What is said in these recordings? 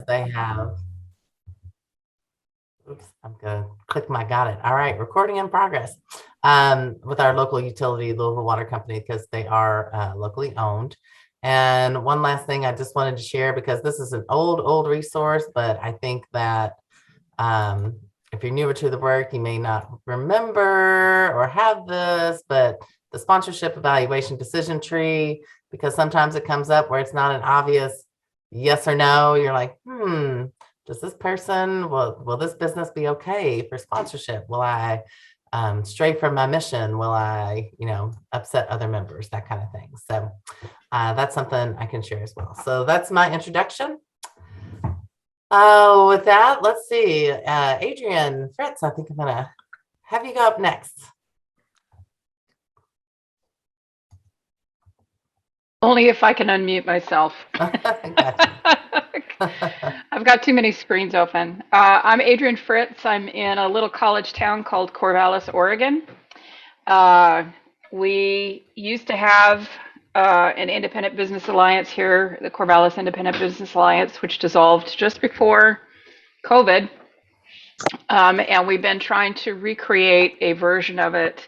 they have, oops, I'm gonna click my got it. All right, recording in progress. With our local utility, Louisville Water Company, because they are locally owned. And one last thing I just wanted to share, because this is an old resource, but I think that if you're newer to the work, you may not remember or have this, but the sponsorship evaluation decision tree, because sometimes it comes up where it's not an obvious yes or no. You're like, does this person, will this business be okay for sponsorship? Will I stray from my mission? Will I, upset other members, that kind of thing. So that's something I can share as well. So that's my introduction. With that, let's see. Adrian, Fritz, I think I'm gonna have you go up next. Only if I can unmute myself. I've got too many screens open. I'm Adrian Fritz. I'm in a little college town called Corvallis, Oregon. We used to have an independent business alliance here, the Corvallis Independent Business Alliance, which dissolved just before COVID. And we've been trying to recreate a version of it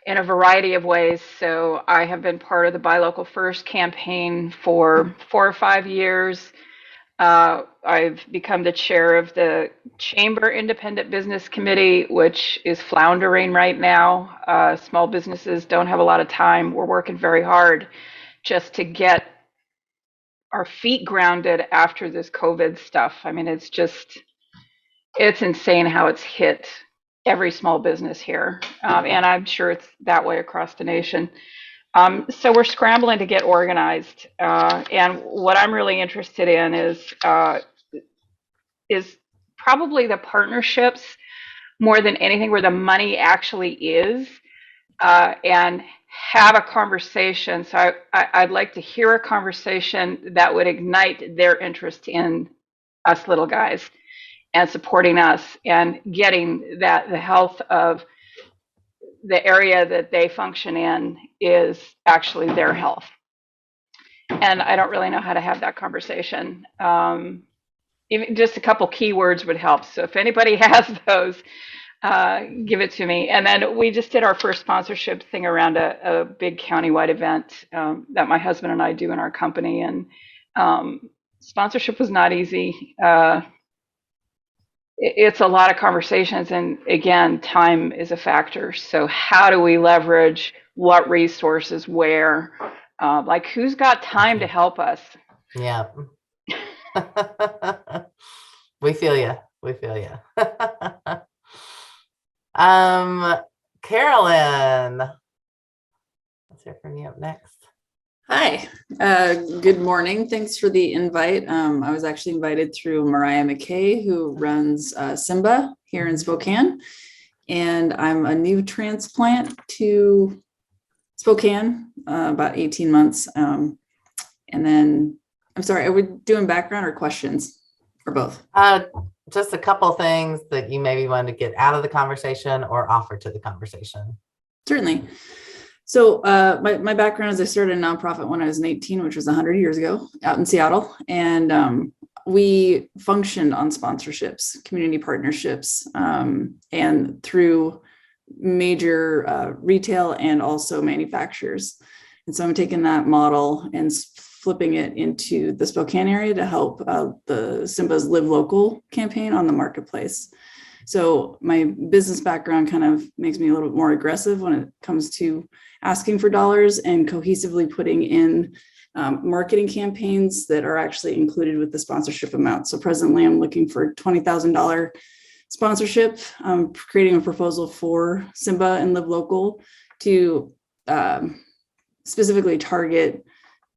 in a variety of ways. So I have been part of the Buy Local First campaign for 4 or 5 years. I've become the chair of the Chamber Independent Business Committee, which is floundering right now. Small businesses don't have a lot of time. We're working very hard just to get our feet grounded after this COVID stuff. I mean, it's insane how it's hit every small business here. And I'm sure it's that way across the nation. So we're scrambling to get organized. And what I'm really interested in is probably the partnerships more than anything, where the money actually is, and have a conversation. So I'd like to hear a conversation that would ignite their interest in us little guys and supporting us and getting that the health of the area that they function in is actually their health. And I don't really know how to have that conversation. Even just a couple keywords would help. So if anybody has those, give it to me. And then we just did our first sponsorship thing around a big countywide event that my husband and I do in our company. And sponsorship was not easy. It's a lot of conversations, and again, time is a factor. So how do we leverage what resources where? Like, who's got time to help us? Yeah. We feel you. We feel you. Carolyn, let's hear from you up next. Hi, good morning. Thanks for the invite. I was actually invited through Mariah McKay, who runs Simba here in Spokane. And I'm a new transplant to Spokane, about 18 months. And then, I'm sorry, are we doing background or questions or both? Just a couple things that you maybe wanted to get out of the conversation or offer to the conversation. Certainly. So my background is I started a nonprofit when I was 18, which was 100 years ago out in Seattle. And we functioned on sponsorships, community partnerships, and through major retail and also manufacturers. And so I'm taking that model and flipping it into the Spokane area to help the Simba's Live Local campaign on the marketplace. So my business background kind of makes me a little bit more aggressive when it comes to asking for dollars and cohesively putting in marketing campaigns that are actually included with the sponsorship amount. So presently I'm looking for $20,000 sponsorship, creating a proposal for Simba and Live Local to specifically target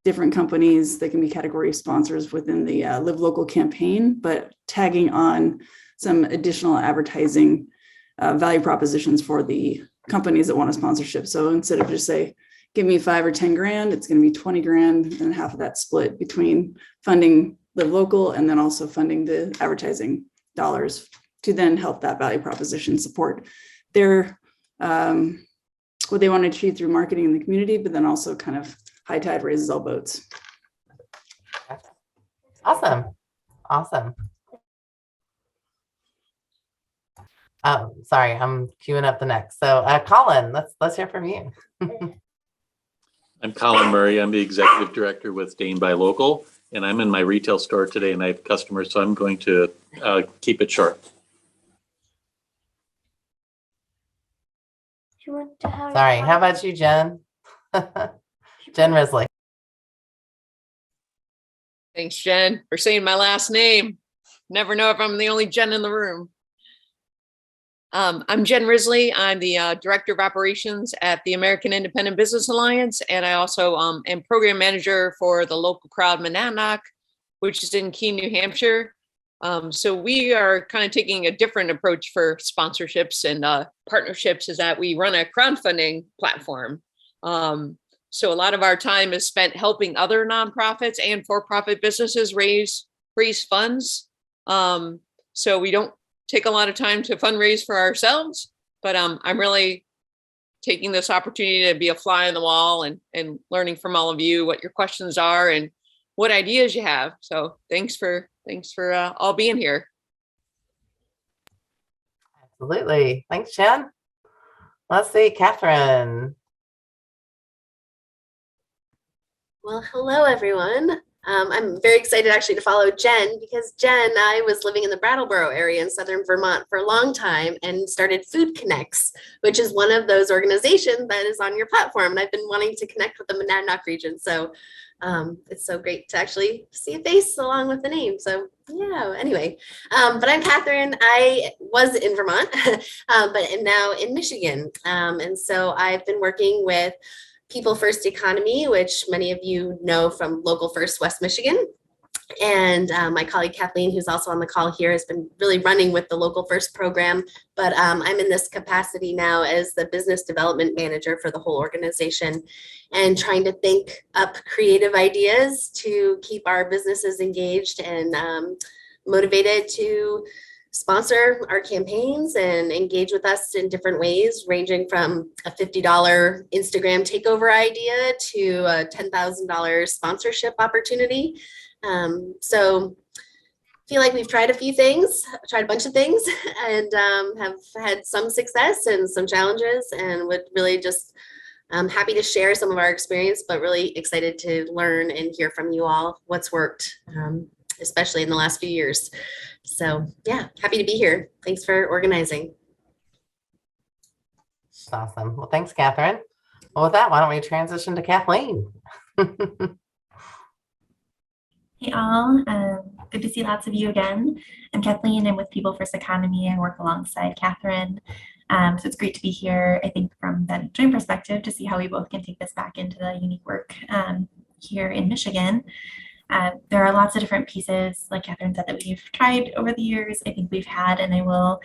different companies that can be category sponsors within the Live Local campaign, but tagging on some additional advertising value propositions for the companies that want a sponsorship. So instead of just say, give me 5 or 10 grand, it's going to be 20 grand, and half of that split between funding Live Local and then also funding the advertising dollars to then help that value proposition support their what they want to achieve through marketing in the community, but then also kind of high tide raises all boats. Awesome. Awesome. Oh, sorry, I'm queuing up the next. So Colin, let's hear from you. I'm Colin Murray. I'm the executive director with Dane Buy Local, and I'm in my retail store today, and I have customers, so I'm going to keep it short. Sorry, how about you, Jen? Jen Risley. Thanks, Jen, for saying my last name. Never know if I'm the only Jen in the room. I'm Jen Risley. I'm the Director of Operations at the American Independent Business Alliance, and I also am Program Manager for the local crowd Monadnock, which is in Keene, New Hampshire. So we are kind of taking a different approach for sponsorships and partnerships, is that we run a crowdfunding platform. So a lot of our time is spent helping other nonprofits and for-profit businesses raise funds. So we don't take a lot of time to fundraise for ourselves, but I'm really taking this opportunity to be a fly on the wall and learning from all of you what your questions are and what ideas you have. So thanks for all being here. Absolutely. Thanks, Jen. Let's see, Catherine. Well, hello, everyone. I'm very excited actually to follow Jen, because Jen, I was living in the Brattleboro area in southern Vermont for a long time and started Food Connects, which is one of those organizations that is on your platform. And I've been wanting to connect with the Monadnock region. So it's so great to actually see a face along with the name. So yeah, anyway, but I'm Catherine. I was in Vermont, but am now in Michigan. And so I've been working with People First Economy, which many of you know from Local First West Michigan. And my colleague Kathleen, who's also on the call here, has been really running with the Local First program. But I'm in this capacity now as the business development manager for the whole organization, and trying to think up creative ideas to keep our businesses engaged and motivated to sponsor our campaigns and engage with us in different ways, ranging from a $50 Instagram takeover idea to a $10,000 sponsorship opportunity. So I feel like we've tried a bunch of things, and have had some success and some challenges, and would really just happy to share some of our experience, but really excited to learn and hear from you all what's worked, especially in the last few years. So yeah, happy to be here. Thanks for organizing. Awesome. Well, thanks, Catherine. Well, with that, why don't we transition to Kathleen? Hey all, good to see lots of you again. I'm Kathleen. I'm with People First Economy. I work alongside Catherine. So it's great to be here, I think, from that joint perspective, to see how we both can take this back into the unique work here in Michigan. There are lots of different pieces, like Catherine said, that we've tried over the years. I think we've had, and I will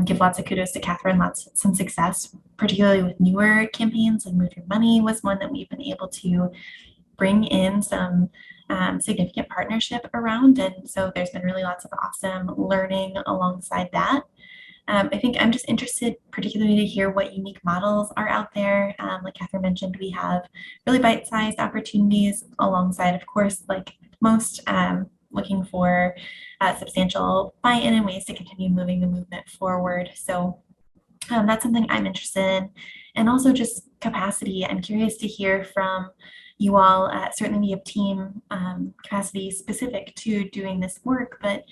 give lots of kudos to Catherine, some success, particularly with newer campaigns. Like Move Your Money was one that we've been able to bring in some significant partnership around. And so there's been really lots of awesome learning alongside that. I think I'm just interested particularly to hear what unique models are out there. Like Catherine mentioned, we have really bite-sized opportunities alongside, of course, like most, looking for substantial buy-in and ways to continue moving the movement forward. So that's something I'm interested in. And also just capacity. I'm curious to hear from you all. Certainly we have team capacity specific to doing this work, but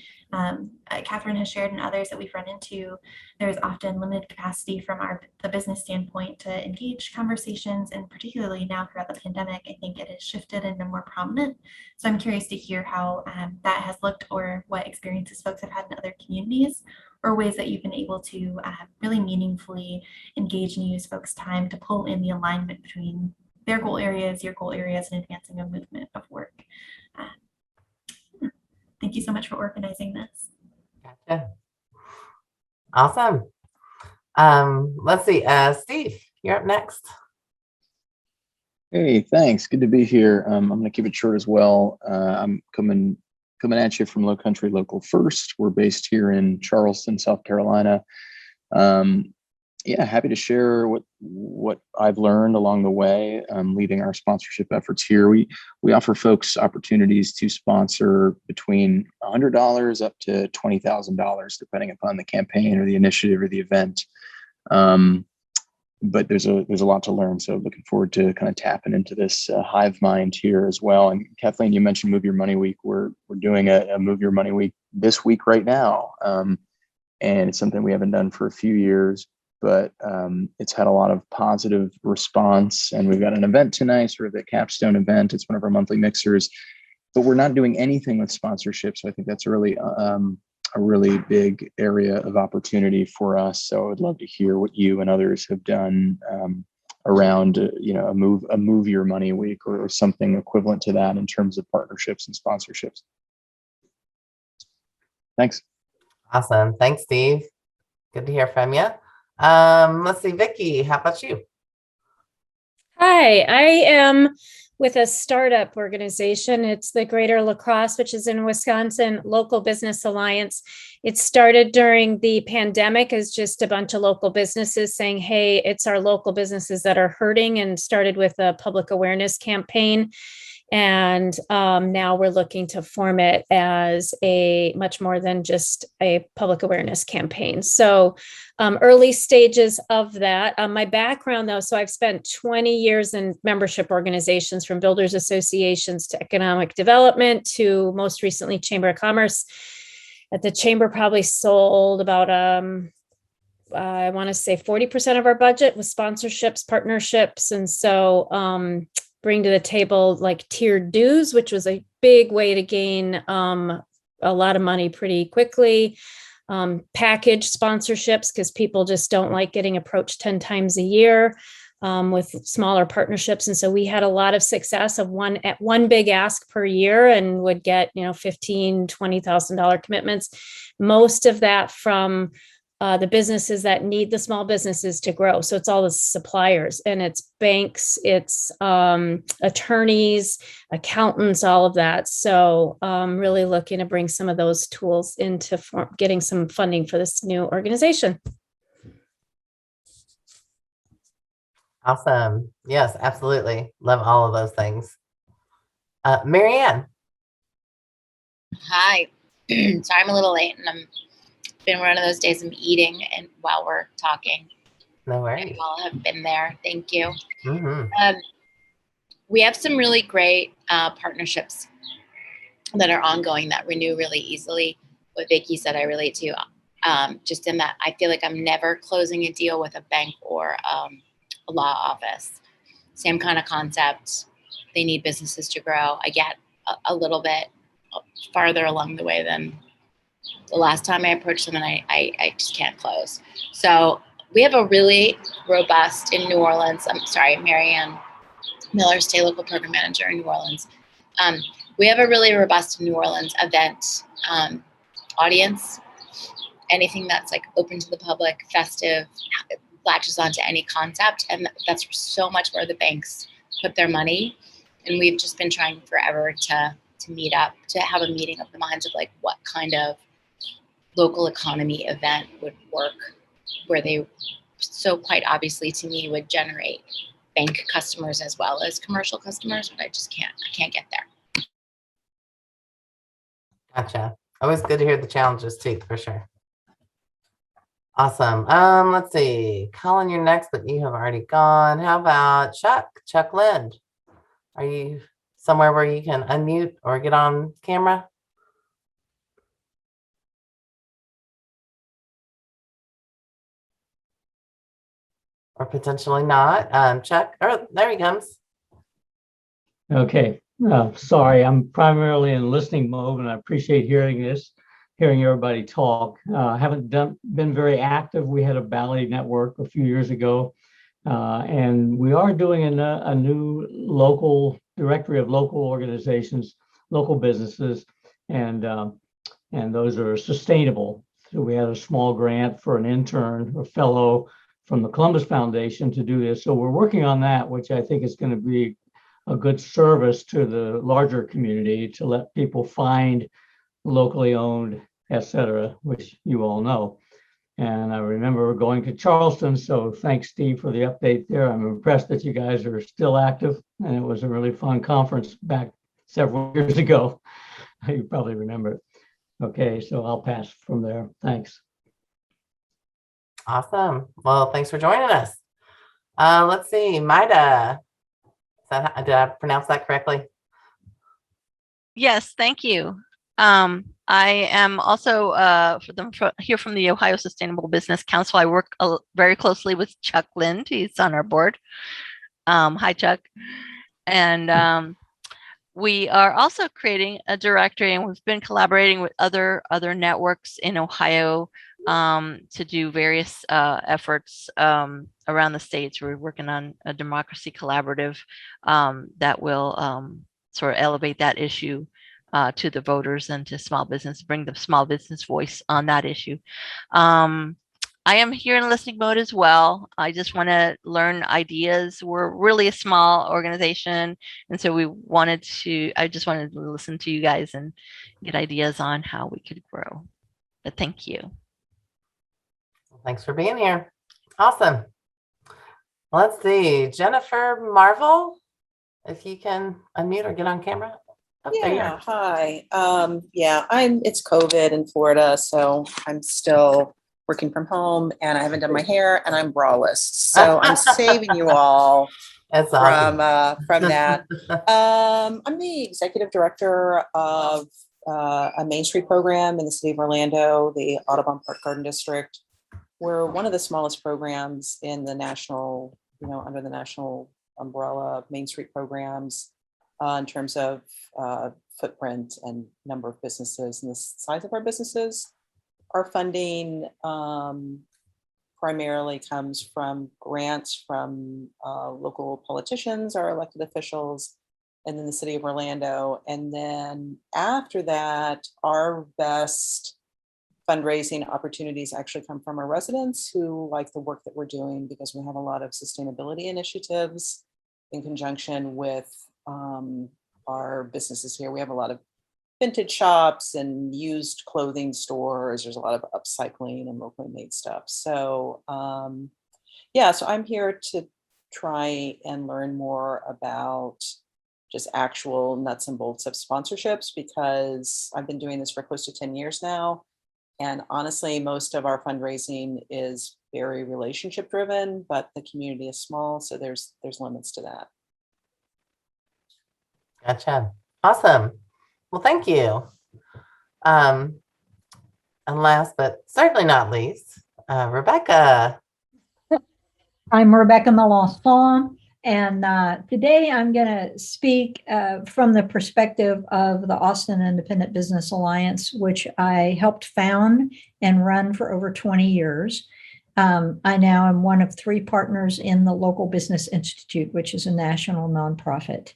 Catherine has shared, and others that we've run into, there's often limited capacity from the business standpoint to engage conversations, and particularly now throughout the pandemic, I think it has shifted and been more prominent. So I'm curious to hear how that has looked, or what experiences folks have had in other communities, or ways that you've been able to really meaningfully engage and use folks' time to pull in the alignment between their goal areas, your goal areas, and advancing a movement of work. Thank you so much for organizing this. Gotcha. Awesome. Let's see, Steve, you're up next. Hey, thanks. Good to be here. I'm going to keep it short as well. I'm coming at you from Low Country Local First. We're based here in Charleston, South Carolina. Yeah, happy to share what I've learned along the way, leading our sponsorship efforts here. We offer folks opportunities to sponsor between $100 up to $20,000, depending upon the campaign or the initiative or the event. But there's a lot to learn. So looking forward to kind of tapping into this hive mind here as well. And Kathleen, you mentioned Move Your Money Week. We're doing a Move Your Money Week this week right now, and it's something we haven't done for a few years. But it's had a lot of positive response, and we've got an event tonight, sort of the capstone event. It's one of our monthly mixers, but we're not doing anything with sponsorship. So I think that's a really big area of opportunity for us. So I would love to hear what you and others have done around, a move your money week or something equivalent to that in terms of partnerships and sponsorships. Thanks. Awesome. Thanks, Steve. Good to hear from you. Let's see, Vicky, how about you? Hi, I am with a startup organization. It's the Greater La Crosse, which is in Wisconsin, Local Business Alliance. It started during the pandemic as just a bunch of local businesses saying, hey, it's our local businesses that are hurting, and started with a public awareness campaign. And now we're looking to form it as a much more than just a public awareness campaign. So early stages of that. My background, though, so I've spent 20 years in membership organizations, from builders associations to economic development to most recently Chamber of Commerce. At the Chamber, probably sold about I want to say 40% of our budget was sponsorships, partnerships. And so bring to the table like tiered dues, which was a big way to gain a lot of money pretty quickly. Package sponsorships, because people just don't like getting approached 10 times a year with smaller partnerships. And so we had a lot of success of one big ask per year, and would get, $15,000, $20,000 commitments. Most of that from the businesses that need the small businesses to grow. So it's all the suppliers, and it's banks, it's attorneys, accountants, all of that. So really looking to bring some of those tools into getting some funding for this new organization. Awesome. Yes, absolutely. Love all of those things. Marianne. Hi. Sorry, I'm a little late, and I'm been one of those days I'm eating and while we're talking. No worries. You all have been there. Thank you. Mm-hmm. We have some really great partnerships that are ongoing that renew really easily. What Vicky said, I relate to, just in that I feel like I'm never closing a deal with a bank or a law office. Same kind of concept. They need businesses to grow. I get a little bit farther along the way than the last time I approached them, and I just can't close. So we have a really robust in New Orleans. I'm sorry, Marianne Miller, State Local Program Manager in New Orleans. We have a really robust New Orleans event audience. Anything that's like open to the public, festive, latches onto any concept. And that's so much where the banks put their money. And we've just been trying forever to meet up, to have a meeting of the minds of like what kind of local economy event would work, where they so quite obviously to me would generate bank customers as well as commercial customers, but I can't get there. Gotcha. Always good to hear the challenges too, for sure. Awesome. Let's see. Colin, you're next, but you have already gone. How about Chuck Lind? Are you somewhere where you can unmute or get on camera? Or potentially not. Chuck, oh, there he comes. Okay, sorry, I'm primarily in listening mode, and I appreciate hearing everybody talk. I haven't been very active. We had a Valley network a few years ago, and we are doing a new local directory of local organizations, local businesses, and those are sustainable. So we had a small grant for an intern or fellow from the Columbus Foundation to do this. So we're working on that, which I think is going to be a good service to the larger community to let people find locally owned, et cetera, which you all know. And I remember going to Charleston, so thanks, Steve, for the update there. I'm impressed that you guys are still active, and it was a really fun conference back several years ago. You probably remember it. Okay, so I'll pass from there. Thanks. Awesome. Well, thanks for joining us. Let's see, Maida. Did I pronounce that correctly? Yes, thank you. I am also here from the Ohio Sustainable Business Council. I work very closely with Chuck Lind. He's on our board. Hi, Chuck. And we are also creating a directory, and we've been collaborating with other networks in Ohio to do various efforts around the states. We're working on a democracy collaborative that will sort of elevate that issue to the voters and to small business, bring the small business voice on that issue. I am here in listening mode as well. I just want to learn ideas. We're really a small organization, and so I just wanted to listen to you guys and get ideas on how we could grow. But thank you. Thanks for being here. Awesome. Let's see, Jennifer Marvel, if you can unmute or get on camera. Oh, yeah, hi. It's COVID in Florida, so I'm still working from home, and I haven't done my hair, and I'm braless. So I'm saving you all That's awesome. from that. I'm the executive director of a Main Street program in the city of Orlando, the Audubon Park Garden District. We're one of the smallest programs in the national, under the national umbrella of Main Street programs in terms of footprint and number of businesses and the size of our businesses. Our funding primarily comes from grants from local politicians, our elected officials, and then the city of Orlando. And then after that, our best fundraising opportunities actually come from our residents who like the work that we're doing, because we have a lot of sustainability initiatives in conjunction with our businesses here. We have a lot of vintage shops and used clothing stores. There's a lot of upcycling and locally made stuff. So so I'm here to try and learn more about just actual nuts and bolts of sponsorships, because I've been doing this for close to 10 years now. And honestly, most of our fundraising is very relationship driven, but the community is small, so there's limits to that. Gotcha. Awesome. Well, thank you. And last but certainly not least, Rebecca. I'm Rebecca Melanson, and today I'm going to speak from the perspective of the Austin Independent Business Alliance, which I helped found and run for over 20 years. I now am one of 3 partners in the Local Business Institute, which is a national nonprofit.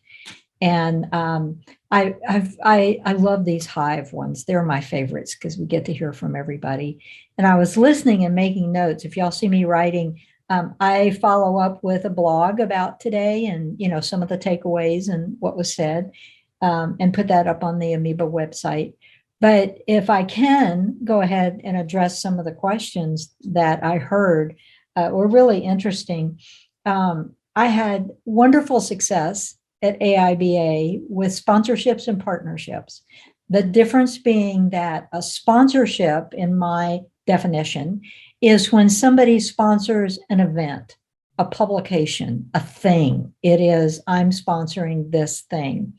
And I love these Hive ones. They're my favorites because we get to hear from everybody. And I was listening and making notes. If y'all see me writing, I follow up with a blog about today and, some of the takeaways and what was said, and put that up on the Amoeba website. But if I can go ahead and address some of the questions that I heard were really interesting. I had wonderful success at AIBA with sponsorships and partnerships. The difference being that a sponsorship, in my definition, is when somebody sponsors an event, a publication, a thing. It is, I'm sponsoring this thing.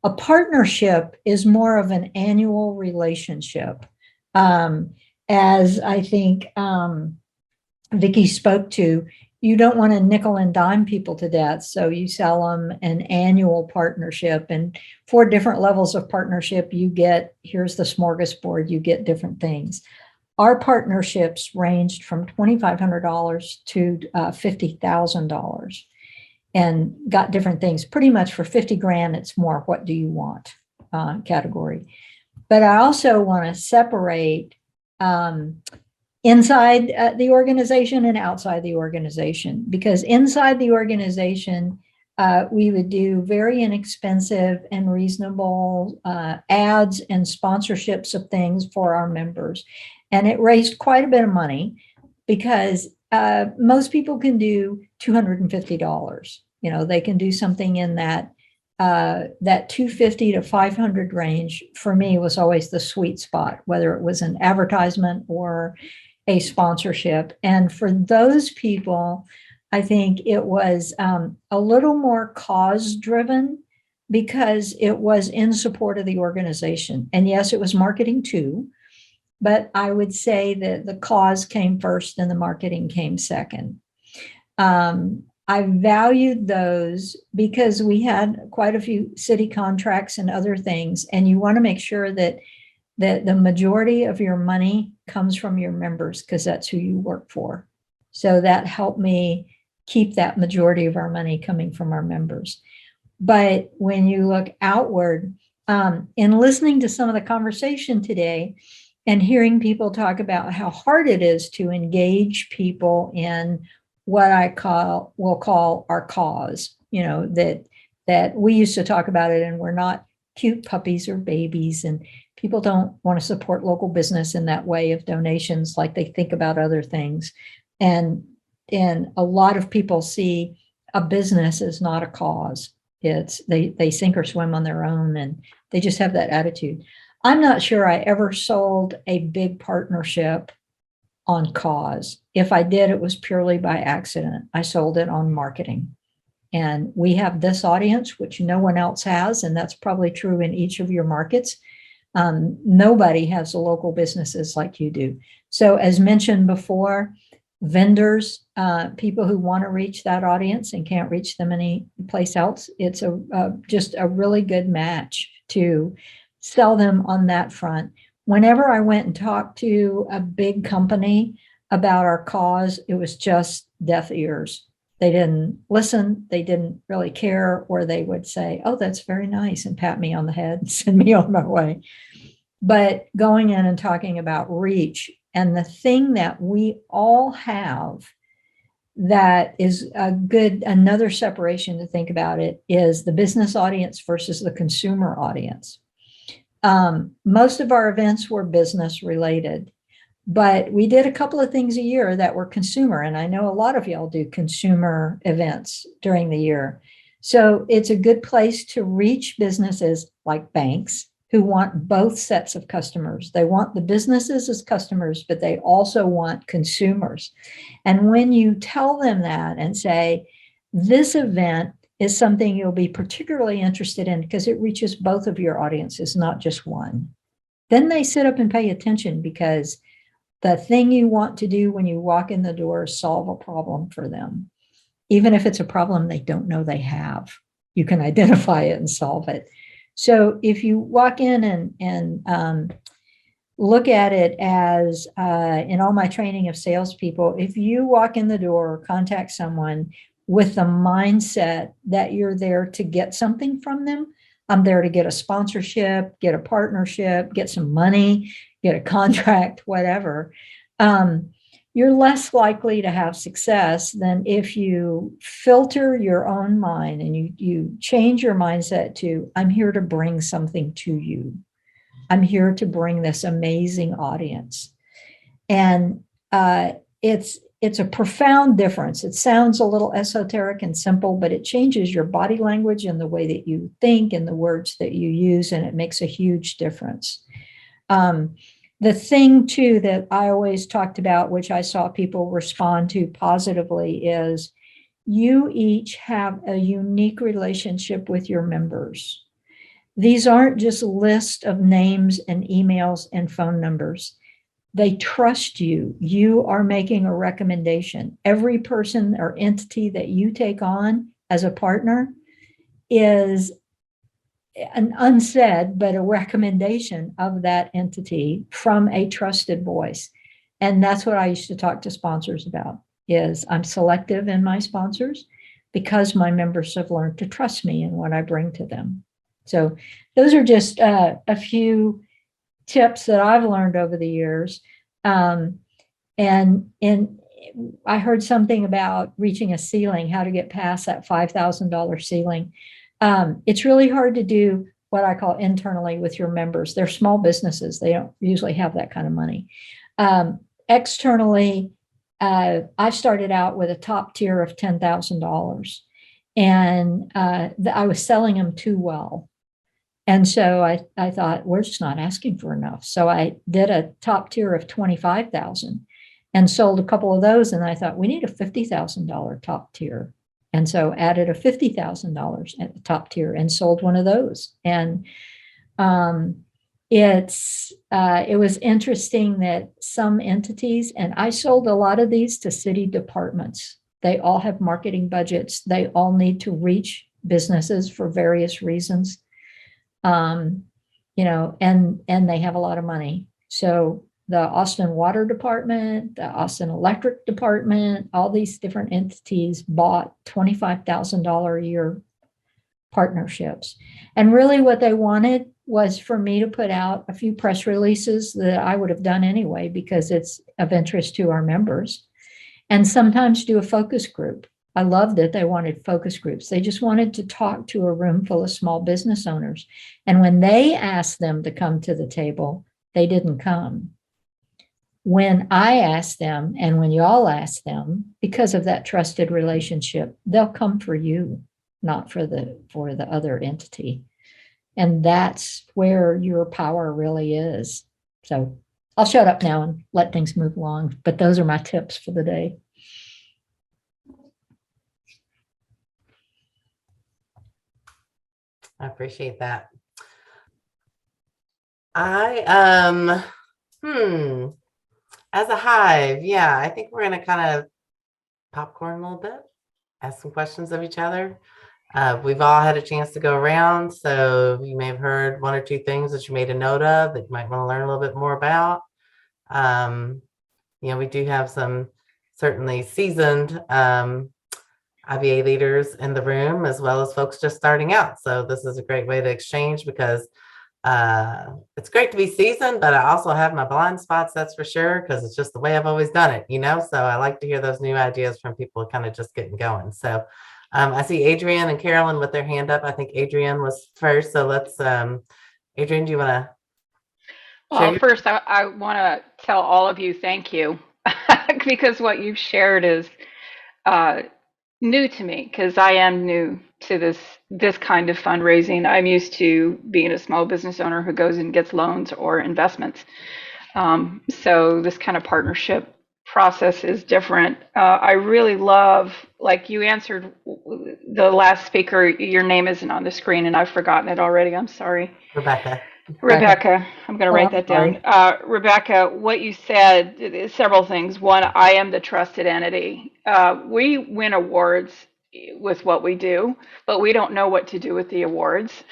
A partnership is more of an annual relationship. As I think Vicki spoke to, you don't want to nickel and dime people to death. So you sell them an annual partnership, and 4 different levels of partnership, you get, here's the smorgasbord, you get different things. Our partnerships ranged from $2,500 to $50,000 and got different things. Pretty much for 50 grand, it's more what do you want category. But I also want to separate inside the organization and outside the organization, because inside the organization, we would do very inexpensive and reasonable ads and sponsorships of things for our members. And it raised quite a bit of money because most people can do $250. You know, they can do something in that that 250 to 500 range for me was always the sweet spot, whether it was an advertisement or a sponsorship. And for those people, I think it was a little more cause driven because it was in support of the organization. And yes, it was marketing too, but I would say that the cause came first and the marketing came second. I valued those because we had quite a few city contracts and other things, and you want to make sure that the majority of your money comes from your members because that's who you work for. So that helped me keep that majority of our money coming from our members. But when you look outward, in listening to some of the conversation today and hearing people talk about how hard it is to engage people in what we'll call our cause, you know, that we used to talk about it and we're not cute puppies or babies, and people don't want to support local business in that way of donations like they think about other things. And a lot of people see a business as not a cause. It's they sink or swim on their own, and they just have that attitude. I'm not sure I ever sold a big partnership on cause. If I did, it was purely by accident. I sold it on marketing. And we have this audience, which no one else has, and that's probably true in each of your markets. Nobody has the local businesses like you do. So as mentioned before, vendors, people who want to reach that audience and can't reach them any place else, it's just a really good match to sell them on that front. Whenever I went and talked to a big company about our cause, it was just deaf ears. They didn't listen, they didn't really care, or they would say, oh, that's very nice, and pat me on the head and send me on my way. But going in and talking about reach, and the thing that we all have that is another separation to think about it is the business audience versus the consumer audience. Most of our events were business related, but we did a couple of things a year that were consumer. And I know a lot of y'all do consumer events during the year. So it's a good place to reach businesses like banks who want both sets of customers. They want the businesses as customers, but they also want consumers. And when you tell them that and say, this event is something you'll be particularly interested in because it reaches both of your audiences, not just one, then they sit up and pay attention, because the thing you want to do when you walk in the door is solve a problem for them. Even if it's a problem they don't know they have, you can identify it and solve it. So if you walk in and look at it as, in all my training of salespeople, if you walk in the door or contact someone with the mindset that you're there to get something from them, I'm there to get a sponsorship, get a partnership, get some money, get a contract, whatever, you're less likely to have success than if you filter your own mind and you change your mindset to, I'm here to bring something to you. I'm here to bring this amazing audience. And it's a profound difference. It sounds a little esoteric and simple, but it changes your body language and the way that you think and the words that you use, and it makes a huge difference. The thing too that I always talked about, which I saw people respond to positively, is you each have a unique relationship with your members. These aren't just a list of names and emails and phone numbers. They trust you. You are making a recommendation. Every person or entity that you take on as a partner is an unsaid, but a recommendation of that entity from a trusted voice. And that's what I used to talk to sponsors about, is I'm selective in my sponsors because my members have learned to trust me in what I bring to them. So those are just a few tips that I've learned over the years. And I heard something about reaching a ceiling, how to get past that $5,000 ceiling. It's really hard to do what I call internally with your members. They're small businesses. They don't usually have that kind of money. Externally, I started out with a top tier of $10,000, and I was selling them too well. And so I thought, we're just not asking for enough. So I did a top tier of 25,000 and sold a couple of those. And I thought, we need a $50,000 top tier. And so added a $50,000 at the top tier and sold one of those. And it was interesting that some entities, and I sold a lot of these to city departments. They all have marketing budgets. They all need to reach businesses for various reasons. And they have a lot of money. So the Austin Water Department, the Austin Electric Department, all these different entities bought $25,000 a year partnerships. And really what they wanted was for me to put out a few press releases that I would have done anyway, because it's of interest to our members, and sometimes do a focus group. I love that they wanted focus groups. They just wanted to talk to a room full of small business owners. And when they asked them to come to the table, they didn't come. When I asked them, and when y'all ask them, because of that trusted relationship, they'll come for you, not for the other entity. And that's where your power really is. So I'll shut up now and let things move along. But those are my tips for the day. I appreciate that. As a Hive, yeah, I think we're gonna kind of popcorn a little bit, ask some questions of each other. We've all had a chance to go around, so you may have heard one or two things that you made a note of that you might want to learn a little bit more about. We do have some certainly seasoned IBA leaders in the room, as well as folks just starting out. So this is a great way to exchange, because it's great to be seasoned, but I also have my blind spots, that's for sure, because it's just the way I've always done it, So I like to hear those new ideas from people kind of just getting going. So I see Adrienne and Carolyn with their hand up. I think Adrienne was first. So let's, Adrienne, do you want to? Well, first, I want to tell all of you thank you, because what you've shared is new to me, because I am new to this kind of fundraising. I'm used to being a small business owner who goes and gets loans or investments. So this kind of partnership process is different. I really love, like you answered the last speaker, your name isn't on the screen and I've forgotten it already. I'm sorry. Rebecca. I'm going to write that down. Rebecca, what you said, several things. One, I am the trusted entity. We win awards with what we do, but we don't know what to do with the awards.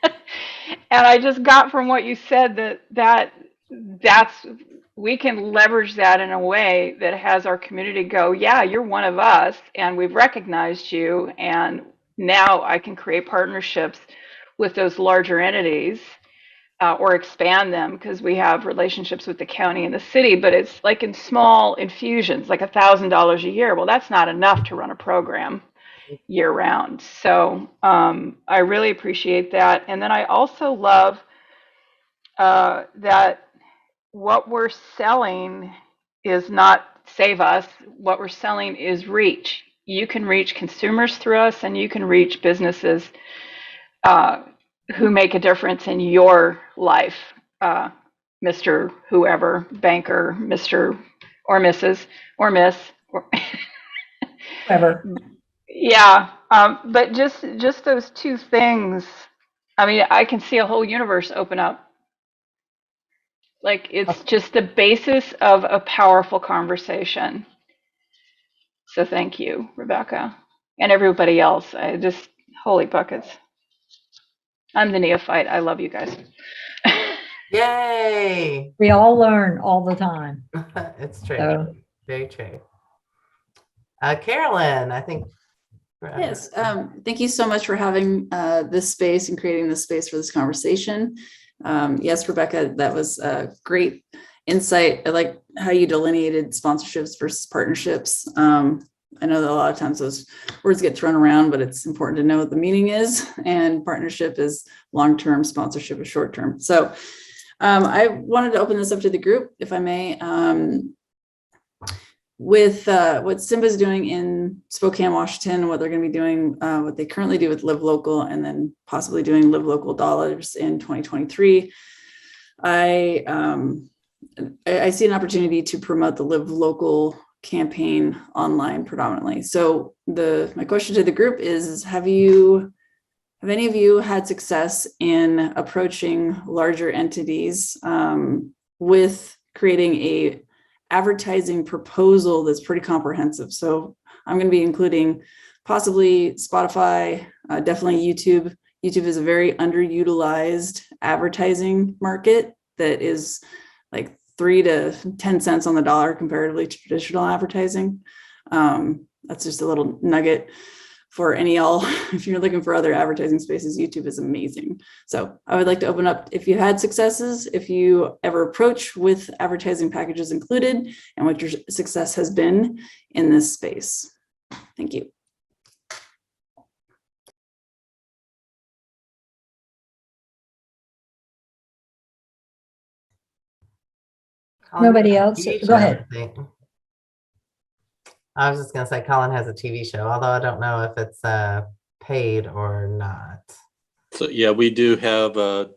And I just got from what you said that's we can leverage that in a way that has our community go, yeah, you're one of us and we've recognized you, and now I can create partnerships with those larger entities or expand them, because we have relationships with the county and the city, but it's like in small infusions, like $1,000 a year. Well, that's not enough to run a program year round. So I really appreciate that. And then I also love that what we're selling is not save us. What we're selling is reach. You can reach consumers through us, and you can reach businesses who make a difference in your life, Mr. Whoever, banker, Mr. or Mrs. or Miss. Or Whoever. Yeah, but just those two things, I mean, I can see a whole universe open up. Like, it's just the basis of a powerful conversation. So thank you, Rebecca, and everybody else. I just, holy buckets. I'm the neophyte. I love you guys. Yay. We all learn all the time. It's true. So. Very true. Carolyn, I think. Yes. Thank you so much for having this space and creating this space for this conversation. Yes, Rebecca, that was a great insight. I like how you delineated sponsorships versus partnerships. I know that a lot of times those words get thrown around, but it's important to know what the meaning is. And partnership is long-term, sponsorship is short-term. So I wanted to open this up to the group, if I may. With what Simba's doing in Spokane, Washington, what they're going to be doing, what they currently do with Live Local, and then possibly doing Live Local dollars in 2023, I see an opportunity to promote the Live Local campaign online predominantly. So my question to the group is, have any of you had success in approaching larger entities with creating a advertising proposal that's pretty comprehensive? So I'm going to be including possibly Spotify, definitely YouTube. YouTube is a very underutilized advertising market that is like 3 to 10 cents on the dollar comparatively to traditional advertising. That's just a little nugget for any y'all. If you're looking for other advertising spaces, YouTube is amazing. So I would like to open up, if you had successes, if you ever approach with advertising packages included, and what your success has been in this space. Thank you. Nobody else? Go ahead. I was just going to say Colin has a TV show, although I don't know if it's paid or not. So yeah, we do have a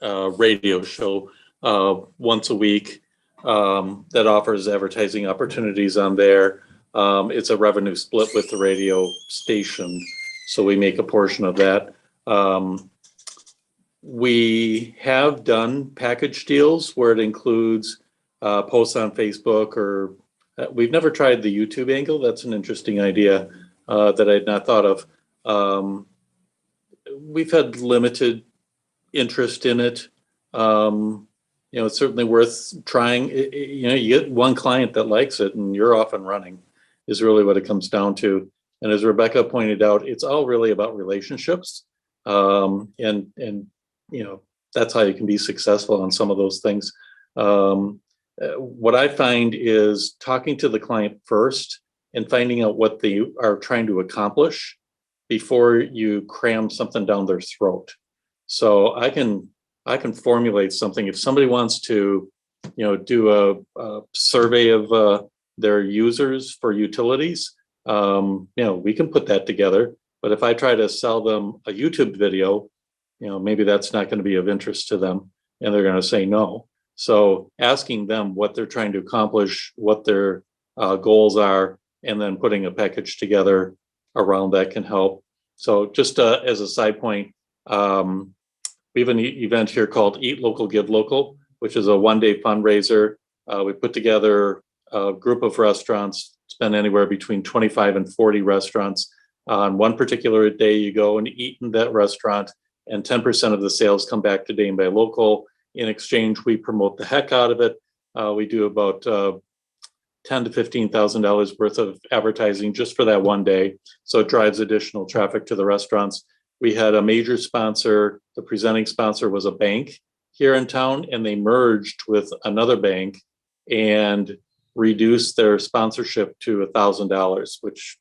radio show once a week that offers advertising opportunities on there. It's a revenue split with the radio station, so we make a portion of that. We have done package deals where it includes posts on Facebook, or we've never tried the YouTube angle. That's an interesting idea that I had not thought of. We've had limited interest in it. It's certainly worth trying. You get one client that likes it and you're off and running is really what it comes down to. And as Rebecca pointed out, it's all really about relationships. And that's how you can be successful on some of those things. What I find is talking to the client first and finding out what they are trying to accomplish before you cram something down their throat. So I can formulate something. If somebody wants to, do a survey of their users for utilities, we can put that together. But if I try to sell them a YouTube video, maybe that's not going to be of interest to them, and they're going to say no. So asking them what they're trying to accomplish, what their goals are, and then putting a package together around that can help. So just as a side point, we have an event here called Eat Local, Give Local, which is a one-day fundraiser. We put together a group of restaurants, spend anywhere between 25 and 40 restaurants. On one particular day, you go and eat in that restaurant, and 10% of the sales come back to Dane by Local. In exchange, we promote the heck out of it. We do about $10,000 to $15,000 worth of advertising just for that one day. So it drives additional traffic to the restaurants. We had a major sponsor. The presenting sponsor was a bank here in town, and they merged with another bank and reduced their sponsorship to $1,000, which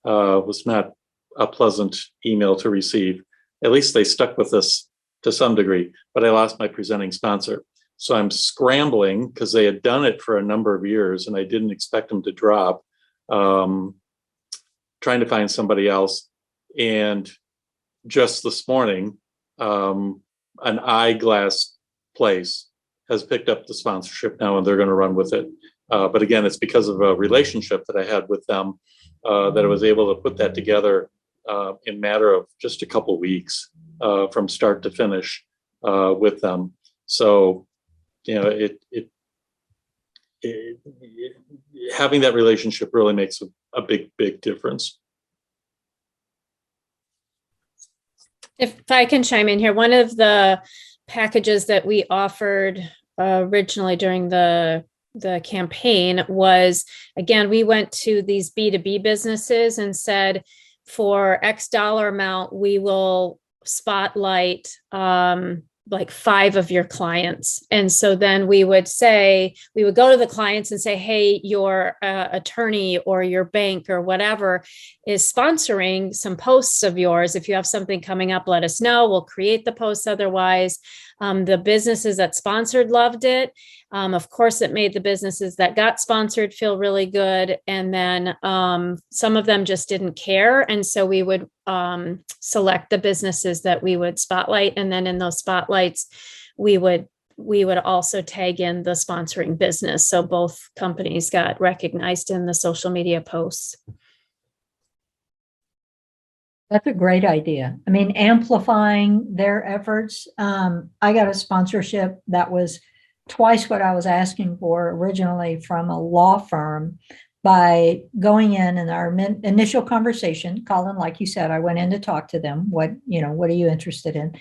was not a pleasant email to receive. At least they stuck with us to some degree, but I lost my presenting sponsor. So I'm scrambling because they had done it for a number of years and I didn't expect them to drop, trying to find somebody else. And just this morning, an eyeglass place has picked up the sponsorship now and they're going to run with it. But again, it's because of a relationship that I had with them that I was able to put that together in a matter of just a couple weeks from start to finish with them. So, having that relationship really makes a big, big difference. If I can chime in here, one of the packages that we offered originally during the campaign was, again, we went to these B2B businesses and said, for X dollar amount, we will spotlight like 5 of your clients. And so then we would go to the clients and say, hey, your attorney or your bank or whatever is sponsoring some posts of yours. If you have something coming up, let us know. We'll create the posts otherwise. The businesses that sponsored loved it. Of course, it made the businesses that got sponsored feel really good. And then some of them just didn't care. And so we would select the businesses that we would spotlight. And then in those spotlights, we would also tag in the sponsoring business. So both companies got recognized in the social media posts. That's a great idea. I mean, amplifying their efforts. I got a sponsorship that was twice what I was asking for originally from a law firm by going in our initial conversation. Colin, like you said, I went in to talk to them. What are you interested in?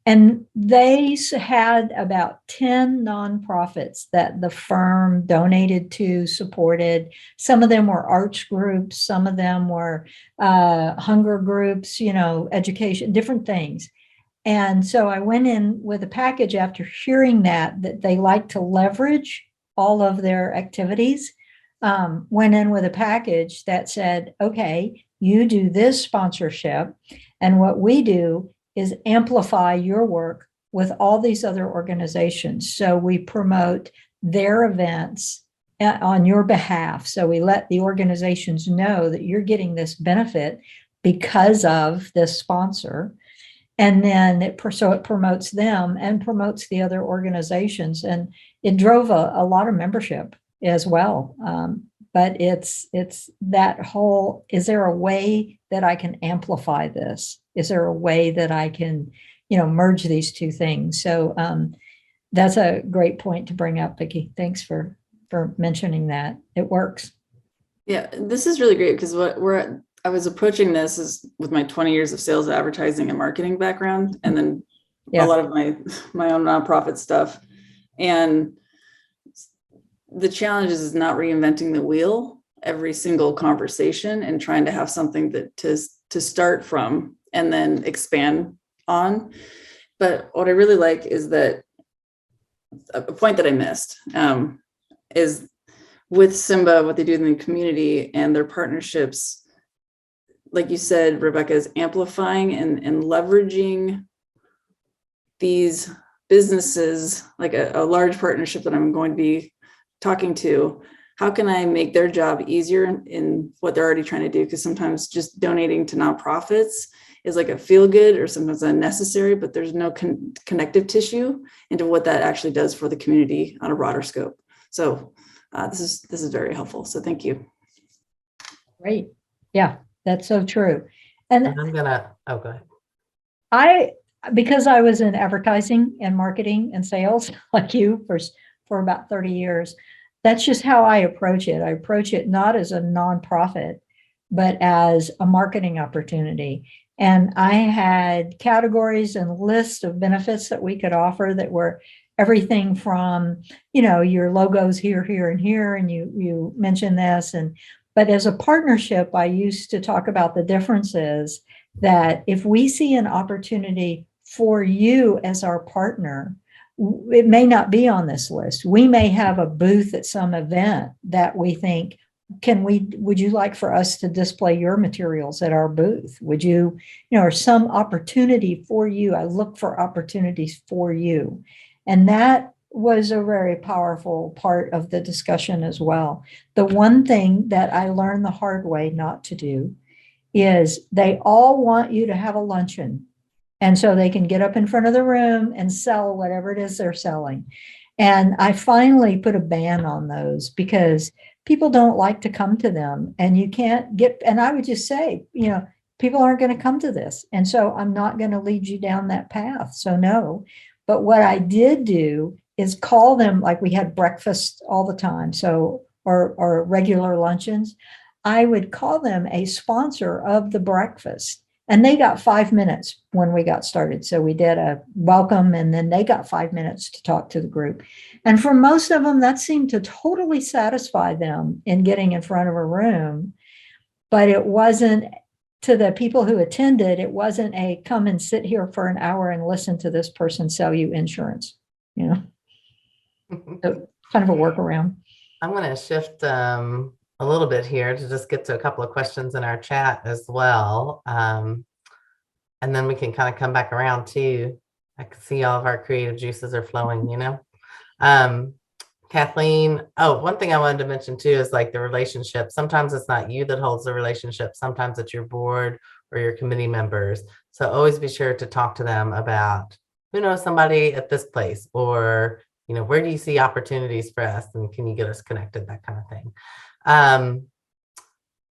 And they had about 10 nonprofits that the firm donated to, supported. Some of them were arts groups, some of them were hunger groups, education, different things. And so I went in with a package after hearing that they like to leverage all of their activities. Went in with a package that said, okay, you do this sponsorship, and what we do is amplify your work with all these other organizations. So we promote their events on your behalf. So we let the organizations know that you're getting this benefit because of this sponsor. And then it promotes them and promotes the other organizations. And it drove a lot of membership as well. But it's that whole, is there a way that I can amplify this? Is there a way that I can, merge these two things? So that's a great point to bring up, Vicki. Thanks for mentioning that. It works. Yeah, this is really great because I was approaching this is with my 20 years of sales, advertising, and marketing background, and then a lot of my own nonprofit stuff. And the challenge is not reinventing the wheel every single conversation and trying to have something that to start from and then expand on. But what I really like is that a point that I missed is with Simba, what they do in the community and their partnerships. Like you said, Rebecca, is amplifying and leveraging these businesses, like a large partnership that I'm going to be talking to. How can I make their job easier in what they're already trying to do? Because sometimes just donating to nonprofits is like a feel good or sometimes unnecessary, but there's no connective tissue into what that actually does for the community on a broader scope. So this is very helpful. So thank you. Great. Yeah, that's so true. And I'm gonna, go ahead. Because I was in advertising and marketing and sales like you for about 30 years, that's just how I approach it. I approach it not as a nonprofit, but as a marketing opportunity. And I had categories and lists of benefits that we could offer that were everything from, your logos here, here, and here, and you mentioned this. But as a partnership, I used to talk about the differences that if we see an opportunity for you as our partner, it may not be on this list. We may have a booth at some event that we think, would you like for us to display your materials at our booth? Would you, or some opportunity for you? I look for opportunities for you. And that was a very powerful part of the discussion as well. The one thing that I learned the hard way not to do is they all want you to have a luncheon. And so they can get up in front of the room and sell whatever it is they're selling. And I finally put a ban on those because people don't like to come to them, and you can't get, and I would just say, people aren't going to come to this. And so I'm not going to lead you down that path. So no. But what I did do is call them, like we had breakfast all the time. So, or regular luncheons, I would call them a sponsor of the breakfast. And they got 5 minutes when we got started. So we did a welcome, and then they got 5 minutes to talk to the group. And for most of them, that seemed to totally satisfy them in getting in front of a room. But it wasn't to the people who attended, it wasn't a come and sit here for an hour and listen to this person sell you insurance, you know, so kind of a workaround. I'm going to shift a little bit here to just get to a couple of questions in our chat as well. And then we can kind of come back around too. I can see all of our creative juices are flowing, you know. Kathleen, one thing I wanted to mention too is like the relationship. Sometimes it's not you that holds the relationship. Sometimes it's your board or your committee members. So always be sure to talk to them about who knows somebody at this place, or, you know, where do you see opportunities for us and can you get us connected, that kind of thing.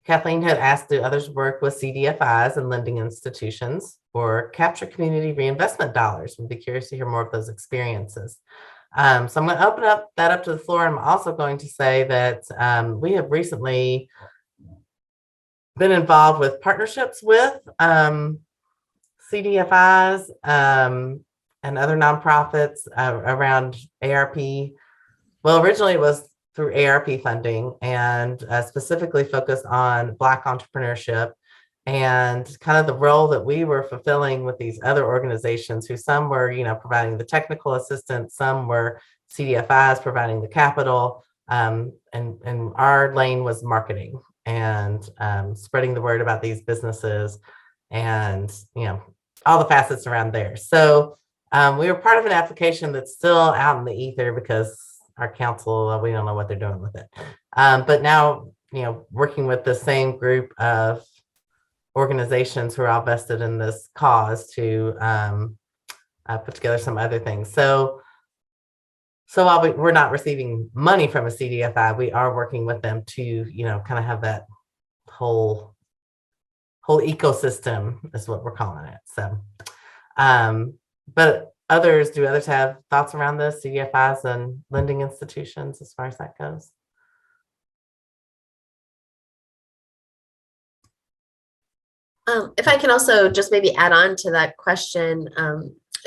Kathleen had asked, do others work with CDFIs and lending institutions or capture community reinvestment dollars? We'd be curious to hear more of those experiences. So I'm going to open up to the floor. I'm also going to say that we have recently been involved with partnerships with CDFIs and other nonprofits around ARP. Well, originally it was through ARP funding and specifically focused on Black entrepreneurship and kind of the role that we were fulfilling with these other organizations who some were, you know, providing the technical assistance, some were CDFIs providing the capital, and our lane was marketing and spreading the word about these businesses and, you know, all the facets around there. So we were part of an application that's still out in the ether because our council, we don't know what they're doing with it. But now, you know, working with the same group of organizations who are all vested in this cause to put together some other things. So while we're not receiving money from a CDFI, we are working with them to, you know, kind of have that whole ecosystem is what we're calling it. So, but do others have thoughts around this, CDFIs and lending institutions as far as that goes? If I can also just maybe add on to that question,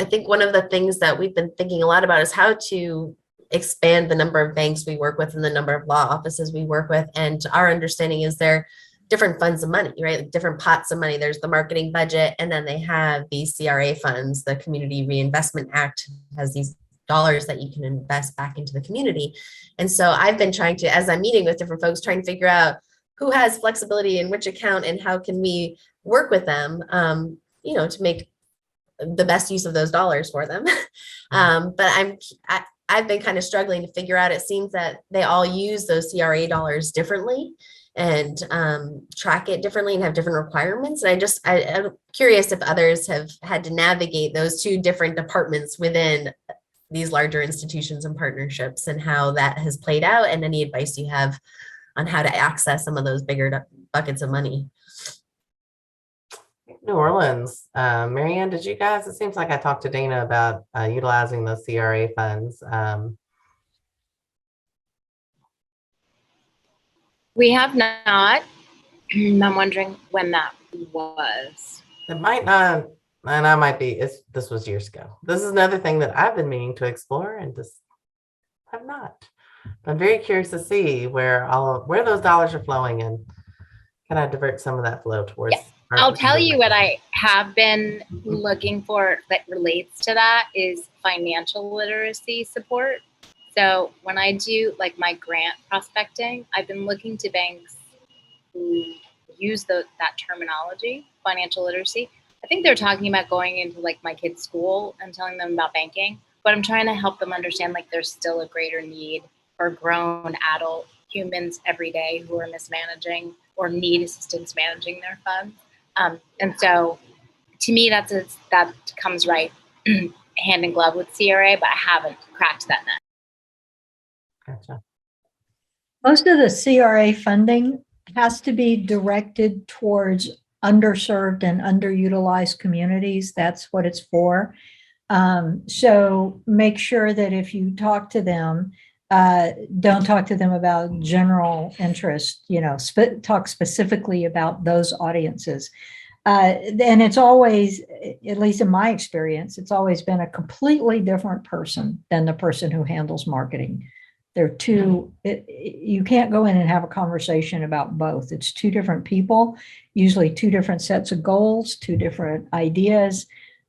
I think one of the things that we've been thinking a lot about is how to expand the number of banks we work with and the number of law offices we work with. And our understanding is there are different funds of money, right? Like different pots of money. There's the marketing budget, and then they have these CRA funds. The Community Reinvestment Act has these dollars that you can invest back into the community. And so I've been trying to, as I'm meeting with different folks, trying to figure out who has flexibility in which account and how can we work with them, you know, to make the best use of those dollars for them. But I've been kind of struggling to figure out, it seems that they all use those CRA dollars differently and track it differently and have different requirements. And I'm curious if others have had to navigate those two different departments within these larger institutions and partnerships and how that has played out, and any advice you have on how to access some of those bigger buckets of money. New Orleans, Marianne, did you guys, it seems like I talked to Dana about utilizing those CRA funds. We have not. I'm wondering when that was. It might not, and I might be, this was years ago. This is another thing that I've been meaning to explore and just have not. I'm very curious to see where those dollars are flowing and can I divert some of that flow towards. Yeah. I'll tell you what I have been looking for that relates to that is financial literacy support. So when I do like my grant prospecting, I've been looking to banks who use that terminology, financial literacy. I think they're talking about going into like my kids' school and telling them about banking, but I'm trying to help them understand like there's still a greater need for grown adult humans every day who are mismanaging or need assistance managing their funds. And so to me, that comes right hand in glove with CRA, but I haven't cracked that nut. Gotcha. Most of the CRA funding has to be directed towards underserved and underutilized communities. That's what it's for. So make sure that if you talk to them, don't talk to them about general interest, you know, talk specifically about those audiences. And it's always, at least in my experience, it's always been a completely different person than the person who handles marketing They're two, you can't go in and have a conversation about both. It's two different people, usually two different sets of goals, two different ideas.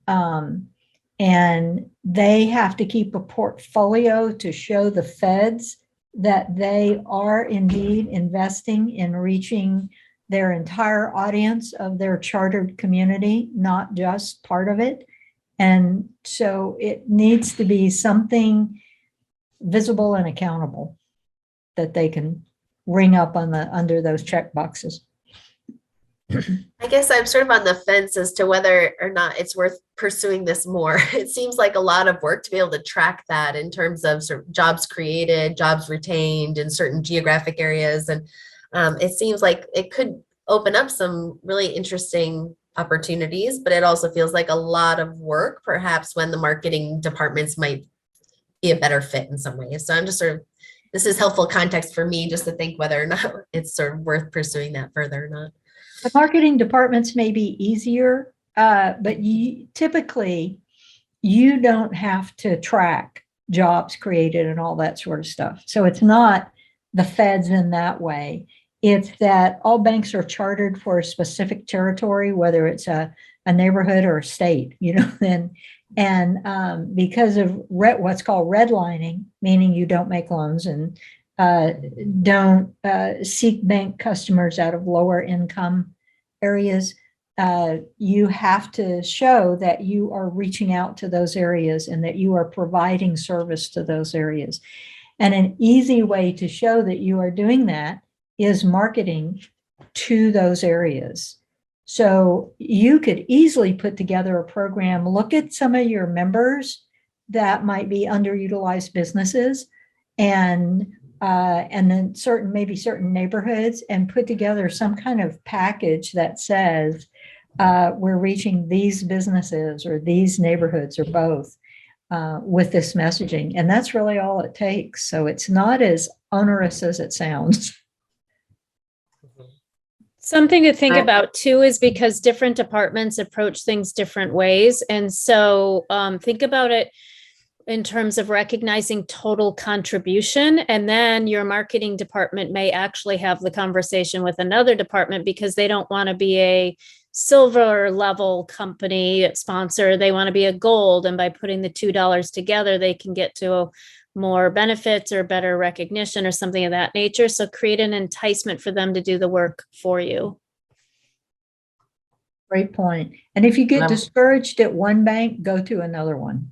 And they have to keep a portfolio to show the feds that they are indeed investing in reaching their entire audience of their chartered community, not just part of it. And so it needs to be something visible and accountable that they can ring up on the under those check boxes. I guess I'm sort of on the fence as to whether or not it's worth pursuing this more. It seems like a lot of work to be able to track that in terms of sort of jobs created, jobs retained in certain geographic areas. And it seems like it could open up some really interesting opportunities, but it also feels like a lot of work, perhaps when the marketing departments might be a better fit in some ways. So I'm just sort of, this is helpful context for me just to think whether or not it's sort of worth pursuing that further or not. The marketing departments may be easier, but typically you don't have to track jobs created and all that sort of stuff. So it's not the feds in that way. It's that all banks are chartered for a specific territory, whether it's a neighborhood or a state, you know, and because of what's called redlining, meaning you don't make loans and don't seek bank customers out of lower income areas, you have to show that you are reaching out to those areas and that you are providing service to those areas. And an easy way to show that you are doing that is marketing to those areas. So you could easily put together a program, look at some of your members that might be underutilized businesses, and then maybe certain neighborhoods, and put together some kind of package that says we're reaching these businesses or these neighborhoods or both with this messaging. And that's really all it takes. So it's not as onerous as it sounds. Something to think about too is because different departments approach things different ways. And so think about it in terms of recognizing total contribution. And then your marketing department may actually have the conversation with another department because they don't want to be a silver level company sponsor. They want to be a gold. And by putting the $2 together, they can get to more benefits or better recognition or something of that nature. So create an enticement for them to do the work for you. Great point. And if you get discouraged at one bank, go to another one.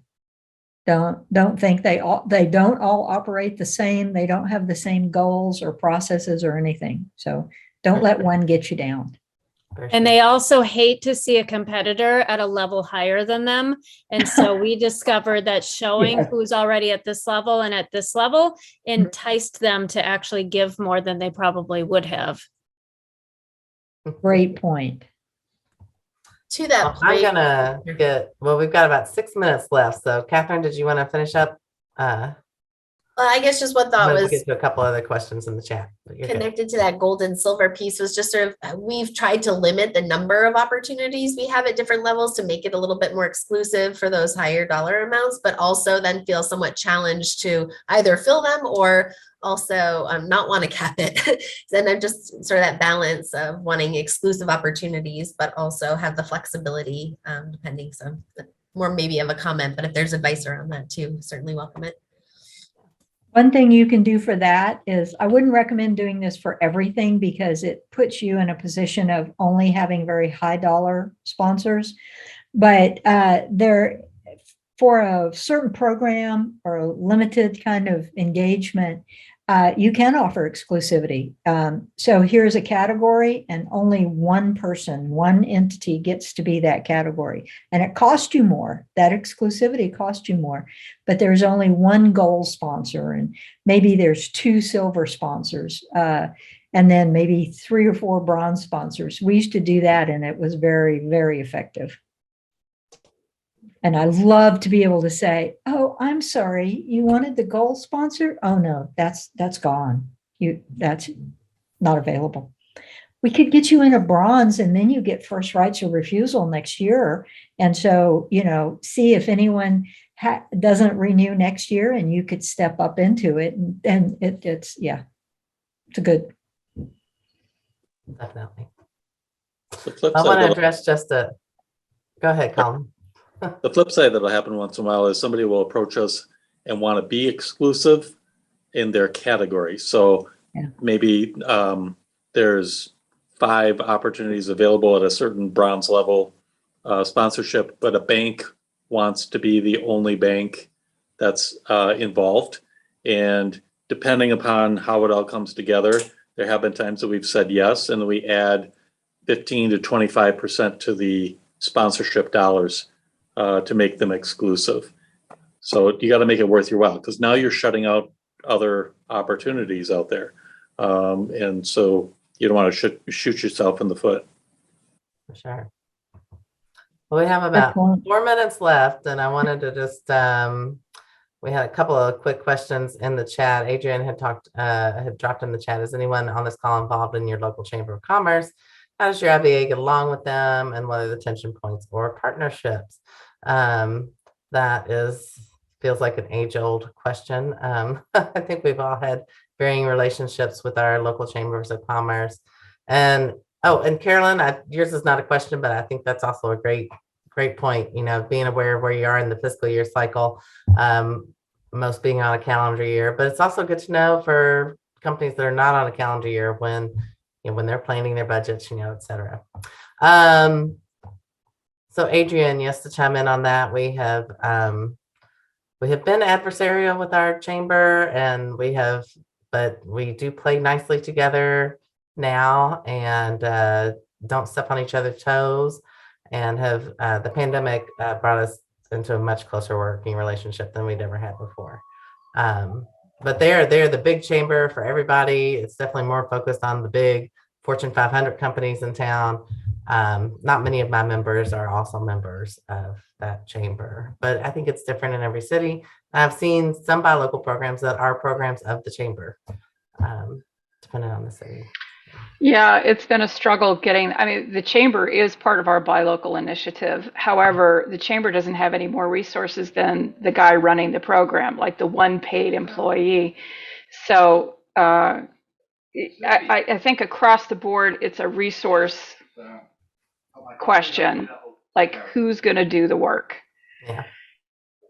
Don't think they don't all operate the same. They don't have the same goals or processes or anything. So don't let one get you down. And they also hate to see a competitor at a level higher than them. And so we discovered that showing who's already at this level and at this level enticed them to actually give more than they probably would have. Great point. To that point, I'm gonna we've got about 6 minutes left. So Catherine, did you want to finish up? Well, I guess just one thought was, we'll get to a couple other questions in the chat. Connected to that gold and silver piece was just sort of, we've tried to limit the number of opportunities we have at different levels to make it a little bit more exclusive for those higher dollar amounts, but also then feel somewhat challenged to either fill them or also not want to cap it. Then I'm just sort of that balance of wanting exclusive opportunities, but also have the flexibility depending. So more maybe of a comment, but if there's advice around that too, certainly welcome it. One thing you can do for that is, I wouldn't recommend doing this for everything because it puts you in a position of only having very high dollar sponsors. But for a certain program or a limited kind of engagement, you can offer exclusivity. So here's a category and only one person, one entity gets to be that category. And it costs you more. That exclusivity costs you more. But there's only one gold sponsor and maybe there's 2 silver sponsors and then maybe 3 or 4 bronze sponsors. We used to do that and it was very, very effective. And I love to be able to say, oh, I'm sorry, you wanted the gold sponsor? Oh no, that's gone. That's not available. we could get you in a bronze and then you get first rights of refusal next year. And so, see if anyone doesn't renew next year and you could step up into it. And it's a good. Definitely. The flip I side want to that'll- address go ahead, Colin. The flip side that'll happen once in a while is somebody will approach us and want to be exclusive in their category. So maybe there's 5 opportunities available at a certain bronze level sponsorship, but a bank wants to be the only bank that's involved. And depending upon how it all comes together, there have been times that we've said yes, and we add 15 to 25% to the sponsorship dollars to make them exclusive. So you got to make it worth your while, because now you're shutting out other opportunities out there. And so you don't want to shoot yourself in the foot. For sure. Well, we have about 4 minutes left, and I wanted to just, we had a couple of quick questions in the chat. Adrian had dropped in the chat. Is anyone on this call involved in your local chamber of commerce? How does your IBA get along with them, and what are the tension points or partnerships? That feels like an age-old question. I think we've all had varying relationships with our local chambers of commerce. And Carolyn, yours is not a question, but I think that's also a great point. Being aware of where you are in the fiscal year cycle, most being on a calendar year, but it's also good to know for companies that are not on a calendar year when they're planning their budgets, et cetera. So Adrian, yes, to chime in on that, we have been adversarial with our chamber, and but we do play nicely together now, and don't step on each other's toes, and have the pandemic brought us into a much closer working relationship than we'd ever had before. But they're the big chamber for everybody. It's definitely more focused on the big Fortune 500 companies in town. Not many of my members are also members of that chamber, but I think it's different in every city. I've seen some buy local programs that are programs of the chamber, depending on the city. Yeah, it's been a struggle the chamber is part of our buy local initiative. However, the chamber doesn't have any more resources than the guy running the program, like the one paid employee. So I think across the board, it's a resource question, like who's going to do the work. Yeah.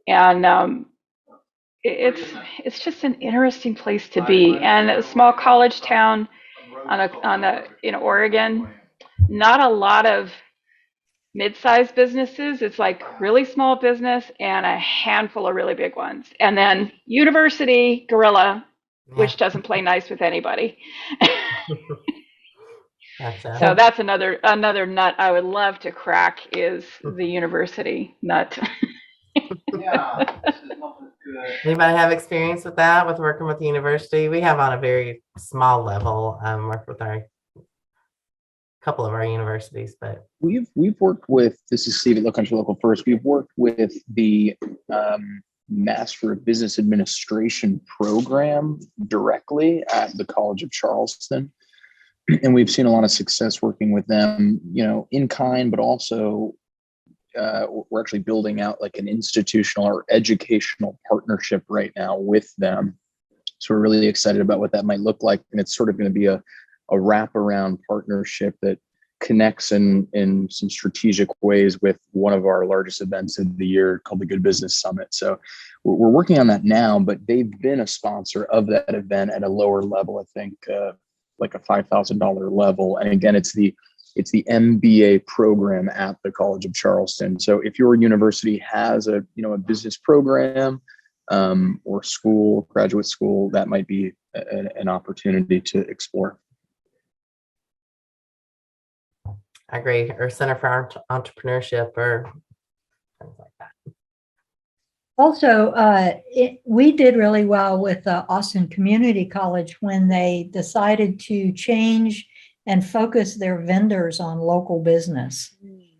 And it's just an interesting place to be. And a small college town in Oregon, not a lot of mid-sized businesses. It's like really small business and a handful of really big ones. And then university, gorilla, which doesn't play nice with anybody. Gotcha. So that's another nut I would love to crack, is the university nut. Anybody have experience with that, with working with the university? We have on a very small level, worked with a couple of our universities, but we've worked with, this is Steve at Low Country Local First. We've worked with the Master of Business Administration program directly at the College of Charleston. And we've seen a lot of success working with them, in kind, but also we're actually building out like an institutional or educational partnership right now with them. So we're really excited about what that might look like. And it's sort of going to be a wraparound partnership that connects in some strategic ways with one of our largest events of the year called the Good Business Summit. So we're working on that now, but they've been a sponsor of that event at a lower level, I think, like a $5,000 level. And again, it's the MBA program at the College of Charleston. So if your university has a business program or school, graduate school, that might be an opportunity to explore. I agree. Or Center for Entrepreneurship or things like that. Also, we did really well with Austin Community College when they decided to change and focus their vendors on local business.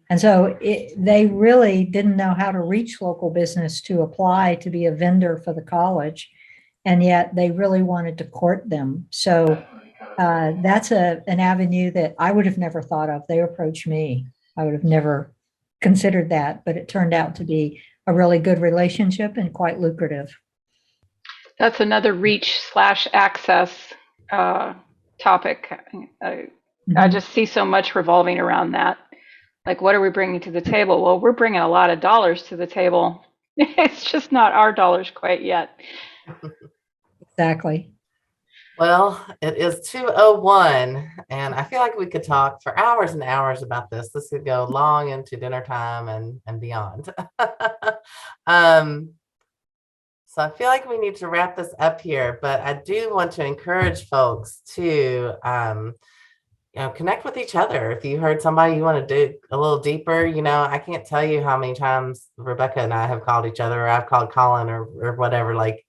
And so they really didn't know how to reach local business to apply to be a vendor for the college. And yet they really wanted to court them. So That's an avenue that I would have never thought of. They approached me. I would have never considered that, but it turned out to be a really good relationship and quite lucrative. That's another reach/access topic. I just see so much revolving around that. Like, what are we bringing to the table? Well, we're bringing a lot of dollars to the table. It's just not our dollars quite yet. Exactly. Well, it is 2:01, and I feel like we could talk for hours and hours about this. This could go long into dinner time and beyond. So I feel like we need to wrap this up here, but I do want to encourage folks to connect with each other. If you heard somebody you want to dig a little deeper, I can't tell you how many times Rebecca and I have called each other, or I've called Colin or whatever, like,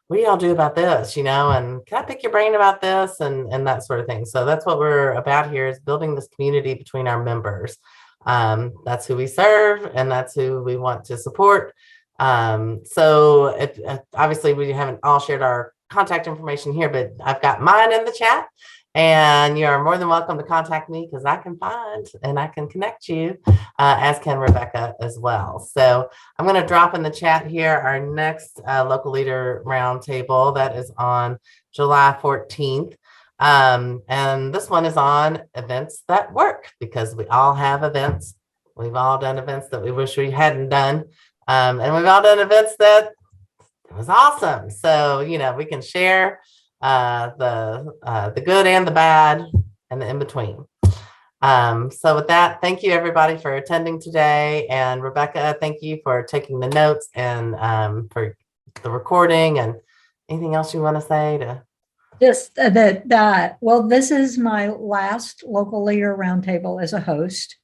what do y'all do about this, and can I pick your brain about this and that sort of thing. So that's what we're about here, is building this community between our members. That's who we serve, and that's who we want to support. So obviously we haven't all shared our contact information here, but I've got mine in the chat, and you are more than welcome to contact me, because I can find and I can connect you, as can Rebecca as well. So I'm going to drop in the chat here our next local leader roundtable that is on July 14th. And this one is on events that work, because we all have events. We've all done events that we wish we hadn't done. And we've all done events that it was awesome. So, we can share the good and the bad and the in between. So with that, thank you everybody for attending today. And Rebecca, thank you for taking the notes and for the recording. And anything else you want to say to? Just well, this is my last local leader roundtable as a host,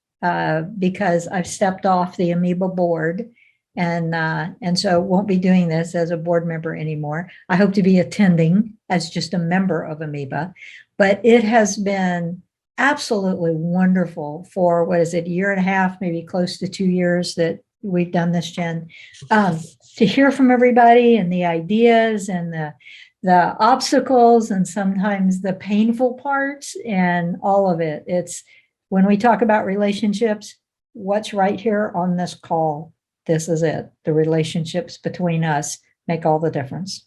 because I've stepped off the Amoeba board. And so won't be doing this as a board member anymore. I hope to be attending as just a member of Amoeba, but it has been absolutely wonderful for, what is it, a year and a half, maybe close to 2 years that we've done this, Jen, to hear from everybody and the ideas and the obstacles and sometimes the painful parts and all of it. It's when we talk about relationships, what's right here on this call. This is it. The relationships between us make all the difference.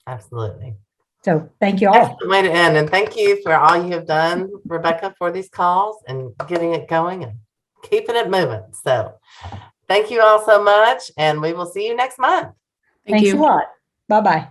Absolutely. So thank you all. That's the way to end. And thank you for all you have done, Rebecca, for these calls and getting it going and keeping it moving. So thank you all so much. And we will see you next month. Thanks a lot. Bye-bye.